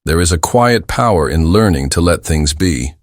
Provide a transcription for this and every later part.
There is a quiet power in learning to let things be.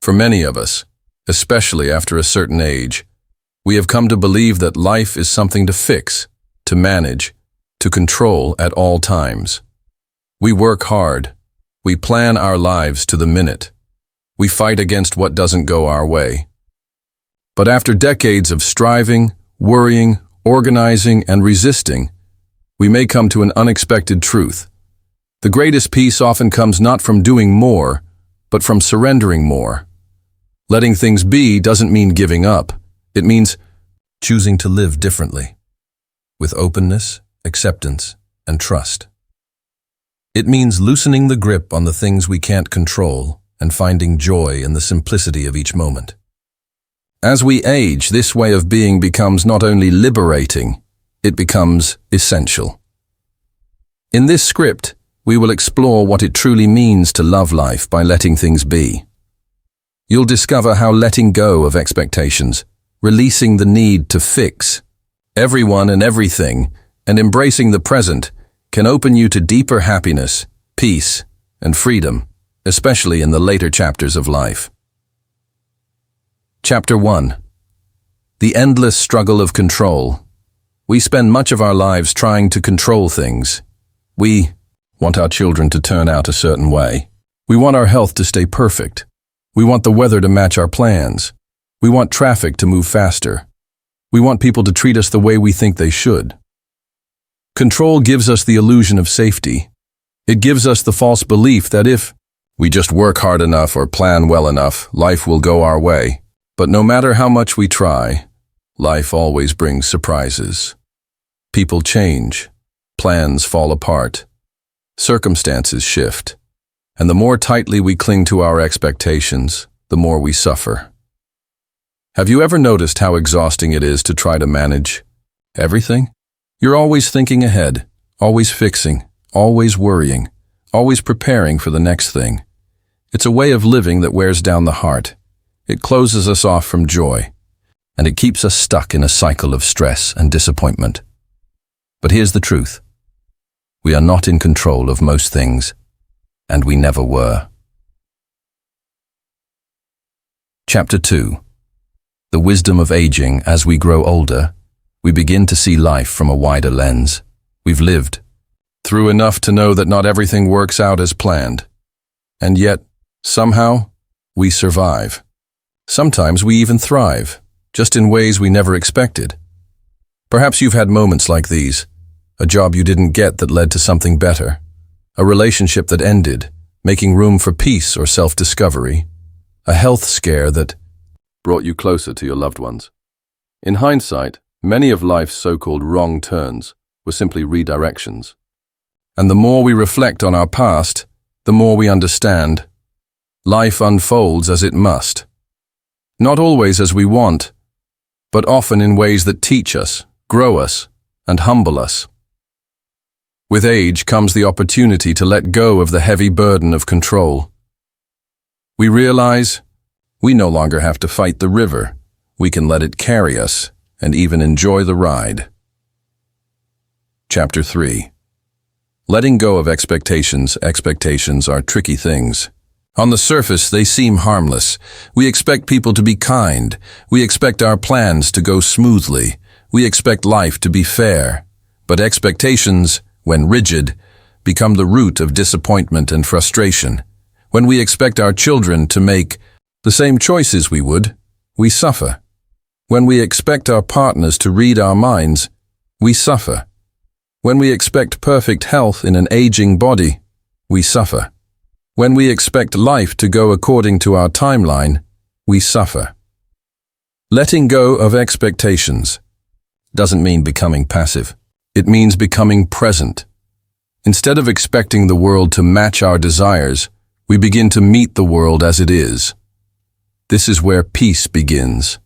For many of us, especially after a certain age, we have come to believe that life is something to fix, to manage, to control at all times. We work hard. We plan our lives to the minute. We fight against what doesn't go our way. But after decades of striving, worrying, organizing, and resisting, we may come to an unexpected truth. The greatest peace often comes not from doing more, but from surrendering more. Letting things be doesn't mean giving up. It means choosing to live differently, with openness, acceptance, and trust. It means loosening the grip on the things we can't control and finding joy in the simplicity of each moment. As we age, this way of being becomes not only liberating, it becomes essential. In this script, we will explore what it truly means to love life by letting things be. You'll discover how letting go of expectations, releasing the need to fix everyone and everything, and embracing the present can open you to deeper happiness, peace, and freedom, especially in the later chapters of life. Chapter 1. The endless struggle of control. We spend much of our lives trying to control things. We want our children to turn out a certain way. We want our health to stay perfect. We want the weather to match our plans. We want traffic to move faster. We want people to treat us the way we think they should. Control gives us the illusion of safety. It gives us the false belief that if we just work hard enough or plan well enough, life will go our way. But no matter how much we try, life always brings surprises. People change. Plans fall apart. Circumstances shift, and the more tightly we cling to our expectations, the more we suffer. Have you ever noticed how exhausting it is to try to manage everything? You're always thinking ahead, always fixing, always worrying, always preparing for the next thing. It's a way of living that wears down the heart. It closes us off from joy, and it keeps us stuck in a cycle of stress and disappointment. But here's the truth. We are not in control of most things, and we never were. Chapter 2. The wisdom of aging. As we grow older, we begin to see life from a wider lens. We've lived through enough to know that not everything works out as planned. And yet, somehow, we survive. Sometimes we even thrive, just in ways we never expected. Perhaps you've had moments like these. A job you didn't get that led to something better. A relationship that ended, making room for peace or self-discovery. A health scare that brought you closer to your loved ones. In hindsight, many of life's so-called wrong turns were simply redirections. And the more we reflect on our past, the more we understand. Life unfolds as it must. Not always as we want, but often in ways that teach us, grow us, and humble us. With age comes the opportunity to let go of the heavy burden of control. We realize we no longer have to fight the river. We can let it carry us and even enjoy the ride. Chapter 3. Letting go of expectations. Expectations are tricky things. On the surface, they seem harmless. We expect people to be kind. We expect our plans to go smoothly. We expect life to be fair. But expectations, when rigid, become the root of disappointment and frustration. When we expect our children to make the same choices we would, we suffer. When we expect our partners to read our minds, we suffer. When we expect perfect health in an aging body, we suffer. When we expect life to go according to our timeline, we suffer. Letting go of expectations doesn't mean becoming passive. It means becoming present. Instead of expecting the world to match our desires, we begin to meet the world as it is. This is where peace begins.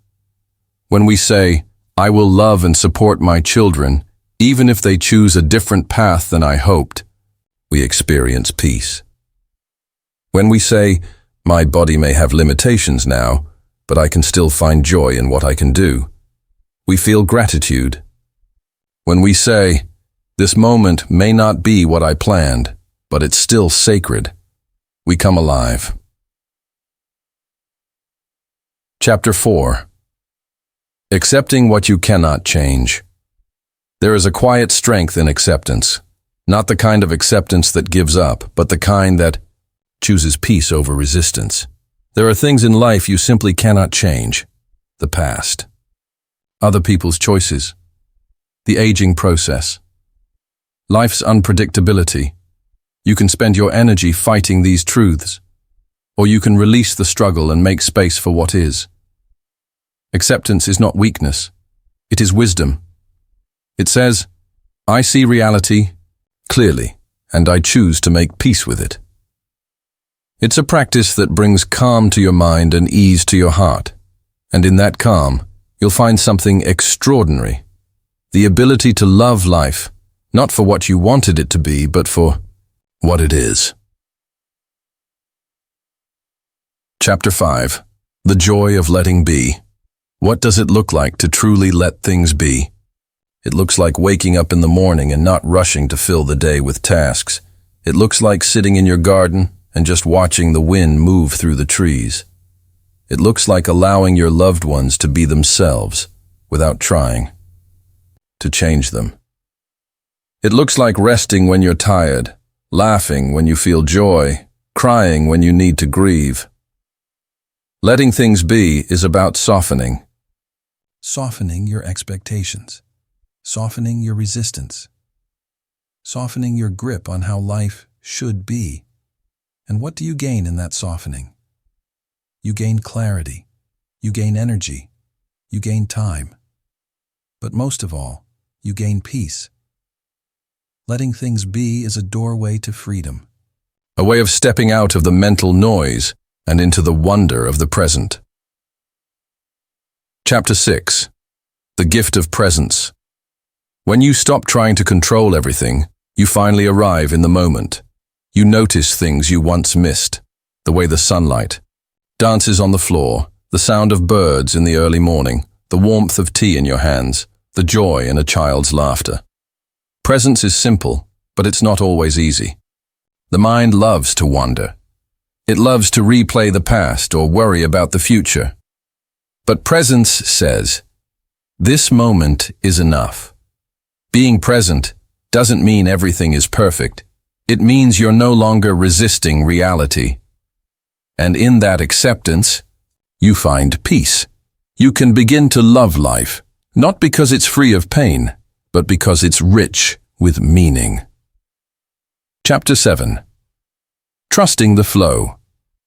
When we say, "I will love and support my children, even if they choose a different path than I hoped," we experience peace. When we say, "My body may have limitations now, but I can still find joy in what I can do," we feel gratitude. When we say, "This moment may not be what I planned, but it's still sacred. We come alive. Chapter 4. Accepting what you cannot change. There is a quiet strength in acceptance, not the kind of acceptance that gives up, but the kind that chooses peace over resistance. There are things in life you simply cannot change. The past, other people's choices, the aging process, life's unpredictability. You can spend your energy fighting these truths, or you can release the struggle and make space for what is. Acceptance is not weakness, it is wisdom. It says, I see reality clearly, and I choose to make peace with it. It's a practice that brings calm to your mind and ease to your heart. And in that calm, you'll find something extraordinary. The ability to love life, not for what you wanted it to be, but for what it is. Chapter 5. The Joy of Letting Be. What does it look like to truly let things be? It looks like waking up in the morning and not rushing to fill the day with tasks. It looks like sitting in your garden and just watching the wind move through the trees. It looks like allowing your loved ones to be themselves without trying to change them. It looks like resting when you're tired, laughing when you feel joy, crying when you need to grieve. Letting things be is about softening. Softening your expectations, softening your resistance, softening your grip on how life should be. And what do you gain in that softening? You gain clarity, you gain energy, you gain time. But most of all, you gain peace. Letting things be is a doorway to freedom. A way of stepping out of the mental noise and into the wonder of the present. Chapter 6. The Gift of Presence. When you stop trying to control everything, you finally arrive in the moment. You notice things you once missed, the way the sunlight dances on the floor, the sound of birds in the early morning, the warmth of tea in your hands, the joy in a child's laughter. Presence is simple, but it's not always easy. The mind loves to wander. It loves to replay the past or worry about the future. But presence says, this moment is enough. Being present doesn't mean everything is perfect. It means you're no longer resisting reality. And in that acceptance, you find peace. You can begin to love life, not because it's free of pain, but because it's rich with meaning. Chapter 7. Trusting the flow.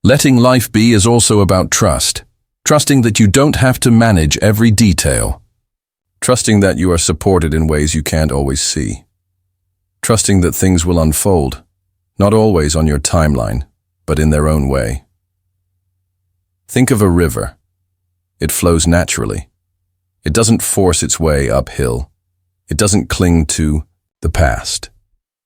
Letting life be is also about trust. Trusting that you don't have to manage every detail. Trusting that you are supported in ways you can't always see. Trusting that things will unfold, not always on your timeline, but in their own way. Think of a river. It flows naturally. It doesn't force its way uphill. It doesn't cling to the past.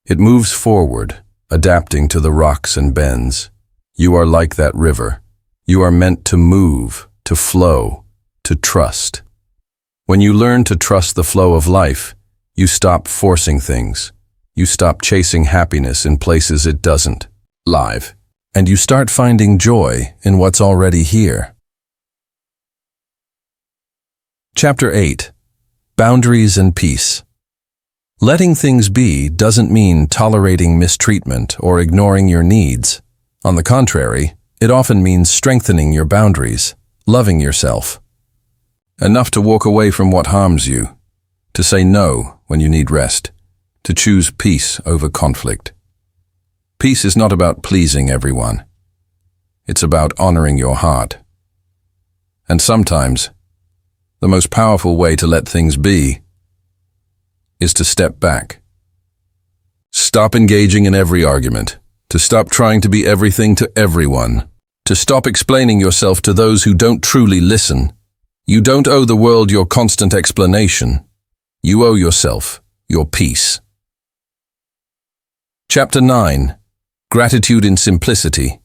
It moves forward, adapting to the rocks and bends. You are like that river. You are meant to move, to flow, to trust. When you learn to trust the flow of life, you stop forcing things. You stop chasing happiness in places it doesn't live. And you start finding joy in what's already here. Chapter 8. Boundaries and Peace. Letting things be doesn't mean tolerating mistreatment or ignoring your needs. On the contrary, it often means strengthening your boundaries, loving yourself. Enough to walk away from what harms you, to say no when you need rest, to choose peace over conflict. Peace is not about pleasing everyone. It's about honoring your heart. And sometimes, the most powerful way to let things be is to step back. Stop engaging in every argument, to stop trying to be everything to everyone, to stop explaining yourself to those who don't truly listen. You don't owe the world your constant explanation. You owe yourself your peace. Chapter 9. Gratitude in Simplicity.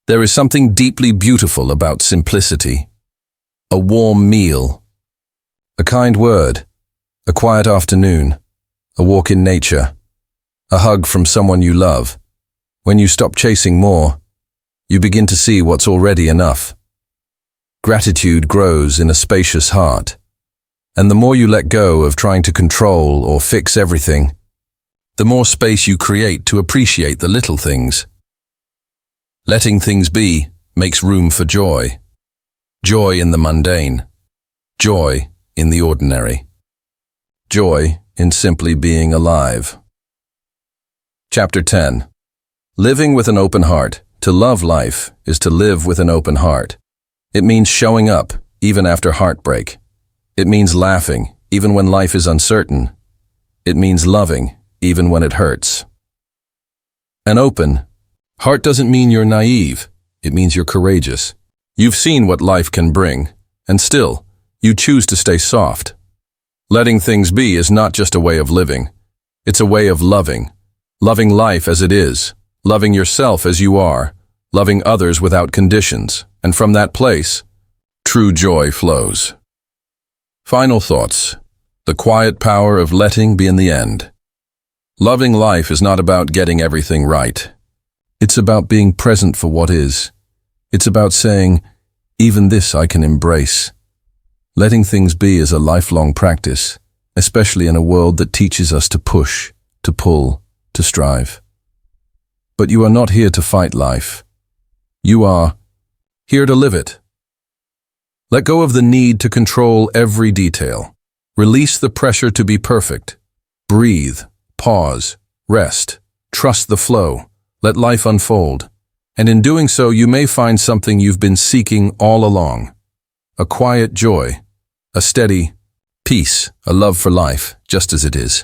There is something deeply beautiful about simplicity. A warm meal, a kind word, a quiet afternoon, a walk in nature, a hug from someone you love. When you stop chasing more, you begin to see what's already enough. Gratitude grows in a spacious heart, and the more you let go of trying to control or fix everything, the more space you create to appreciate the little things. Letting things be makes room for joy. Joy in the mundane. Joy in the ordinary. Joy in simply being alive. Chapter 10. Living with an open heart. To love life is to live with an open heart. It means showing up, even after heartbreak. It means laughing, even when life is uncertain. It means loving, even when it hurts. An open heart doesn't mean you're naive. It means you're courageous. You've seen what life can bring, and still, you choose to stay soft. Letting things be is not just a way of living. It's a way of loving. Loving life as it is. Loving yourself as you are. Loving others without conditions. And from that place, true joy flows. Final thoughts. The quiet power of letting be in the end. Loving life is not about getting everything right. It's about being present for what is. It's about saying, even this I can embrace. Letting things be is a lifelong practice, especially in a world that teaches us to push, to pull, to strive. But you are not here to fight life. You are here to live it. Let go of the need to control every detail. Release the pressure to be perfect. Breathe, pause, rest, trust the flow. Let life unfold. And in doing so, you may find something you've been seeking all along. A quiet joy, a steady peace, a love for life, just as it is.